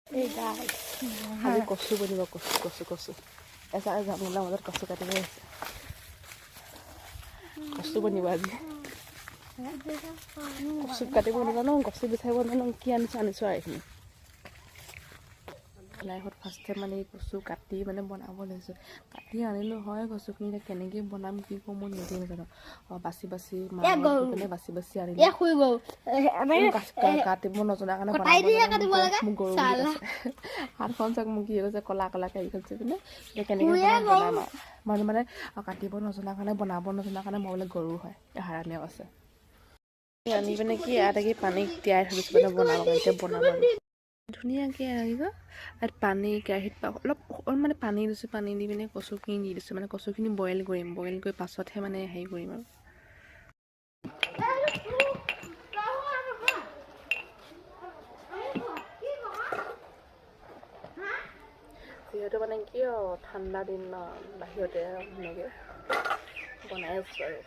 এই গাইছ আজি কচু বনিব কচু এসা জামলা মজা কচু কাটিব আছে কচু বনিব আজি কচু কাটিব নাজানো কচু বিচাৰিব নাজানো কি আনিছো আৰু এইখিনি লাইফত ফাৰ্ষ্ট টাইম মানে কচু কাটি মানে বনাব লৈছোঁ কাটি আনিলোঁ হয় কচুখিনি এতিয়া কেনেকৈ বনাম কি কৰোঁ মই নিজে নাজানো বাচি মানে বাচি আনিলোঁ কাটিব নজনা কাৰণে বনাব মোক গৰু বুলি কৈছে হাতখন চাওক মোক কি কৈছে ক'লা ক'লাকৈ হেৰি কৰিছে পিনে এতিয়া কেনেকৈ বনাম আৰু মানে কাটিব নজনা কাৰণে বনাব নজনা কাৰণে মই বোলে গৰু হয় হাৰামীয়া আছে আনি পিনে কি ইয়াত পানীত তিয়াই থৈ দিছোঁ মানে বনাব এতিয়া বনাব ধুনীয়াকৈ আহিব ইয়াত পানী কেৰাহীত অলপ মানে পানী দিছোঁ পানী দি পিনে কচুখিনি দি দিছোঁ মানে কচুখিনি বইল কৰিম বইল কৰি পাছতহে মানে হেৰি কৰিম আৰু যিহেতু মানে কি ঠাণ্ডা দিন ন বাহিৰতে সেনেকৈ বনাই আছোঁ আৰু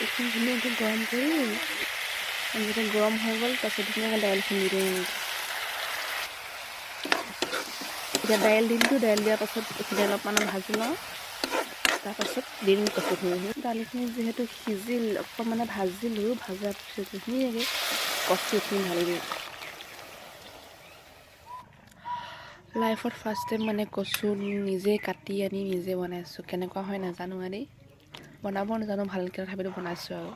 এইখিনি ধুনীয়াকৈ গৰম কৰিম যেতিয়া গৰম হৈ গ'ল তাৰপিছত ধুনীয়াকৈ দাইলখিনি দিম এতিয়া দাইল দিলোঁ দাইল দিয়াৰ পাছত এইখিনি অলপমান ভাজি লওঁ তাৰপাছত দিম কচুখিনি দালিখিনি যিহেতু সিজিল অকণ মানে ভাজিলোঁ ভজাৰ পিছত ধুনীয়াকৈ কচুখিনি ঢালি দিম লাইফত ফাৰ্ষ্ট টাইম মানে কচু নিজে কাটি আনি নিজে বনাইছোঁ কেনেকুৱা হয় নাজানো আৰু দেই বনাব নাজানো ভালকৈ তথাপিতো বনাইছোঁ আৰু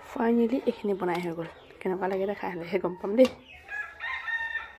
ফাইনেলি এইখিনি বনাই হৈ গ'ল কেনেকুৱা লাগে খাই হ'লেহে গম পাম দেই